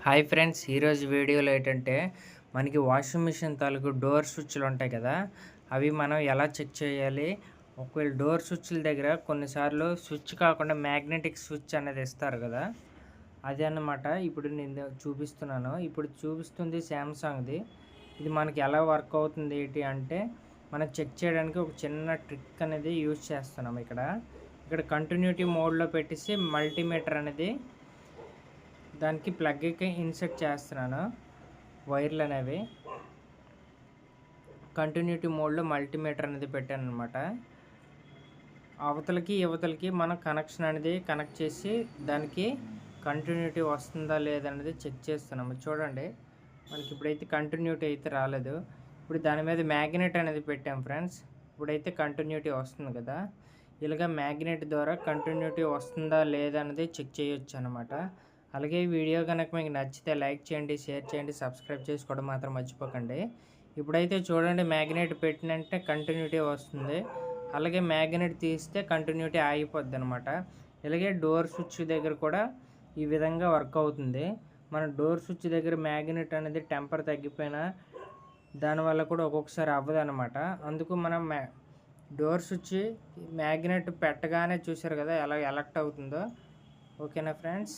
Hi friends, ఈరోజు వీడియోలో ఏంటంటే మనకి వాషింగ్ మిషన్ తాలూకు డోర్ స్విచ్లు ఉంటాయి కదా, అవి మనం ఎలా చెక్ చేయాలి. ఒకవేళ డోర్ స్విచ్ల దగ్గర కొన్నిసార్లు స్విచ్ కాకుండా మ్యాగ్నెటిక్ స్విచ్ అనేది ఇస్తారు కదా, అది అన్నమాట. ఇప్పుడు నేను చూపిస్తున్నాను. ఇప్పుడు చూపిస్తుంది శాంసంగ్ది. ఇది మనకి ఎలా వర్క్ అవుతుంది ఏంటి అంటే, మనం చెక్ చేయడానికి ఒక చిన్న ట్రిక్ అనేది యూజ్ చేస్తున్నాం. ఇక్కడ కంటిన్యూటీ మోడ్లో పెట్టేసి మల్టీమీటర్ అనేది దానికి ప్లగ్కి ఇన్సర్ట్ చేస్తున్నాను. వైర్లు అనేవి కంటిన్యూటీ మోడ్లో మల్టీమీటర్ అనేది పెట్టాను అనమాట. అవతలకి యువతలకి మనం కనెక్షన్ అనేది కనెక్ట్ చేసి దానికి కంటిన్యూటీ వస్తుందా లేదనేది చెక్ చేస్తున్నాము. చూడండి, మనకి ఇప్పుడైతే కంటిన్యూటీ అయితే రాలేదు. ఇప్పుడు దాని మీద మ్యాగ్నెట్ అనేది పెట్టాం ఫ్రెండ్స్. ఇప్పుడైతే కంటిన్యూటీ వస్తుంది కదా. ఇలాగ మ్యాగ్నెట్ ద్వారా కంటిన్యూటీ వస్తుందా లేదా అనేది చెక్ చేయొచ్చు అనమాట. అలాగే ఈ వీడియో కనుక మీకు నచ్చితే లైక్ చేయండి, షేర్ చేయండి, సబ్స్క్రైబ్ చేసుకోవడం మాత్రం మర్చిపోకండి. ఇప్పుడైతే చూడండి, మ్యాగ్నెట్ పెట్టినంటే కంటిన్యూటీ వస్తుంది. అలాగే మ్యాగ్నెట్ తీస్తే కంటిన్యూటీ ఆగిపోద్ది అనమాట. ఇలాగే డోర్ స్విచ్ దగ్గర కూడా ఈ విధంగా వర్క్ అవుతుంది. మన డోర్ స్విచ్ దగ్గర మ్యాగ్నెట్ అనేది టెంపర్ తగ్గిపోయినా దానివల్ల కూడా ఒక్కొక్కసారి అవ్వదు అనమాట. అందుకు మనం డోర్ స్విచ్ మ్యాగ్నెట్ పెట్టగానే చూసారు కదా ఎలా ఎలక్ట్ అవుతుందో. ఓకేనా ఫ్రెండ్స్.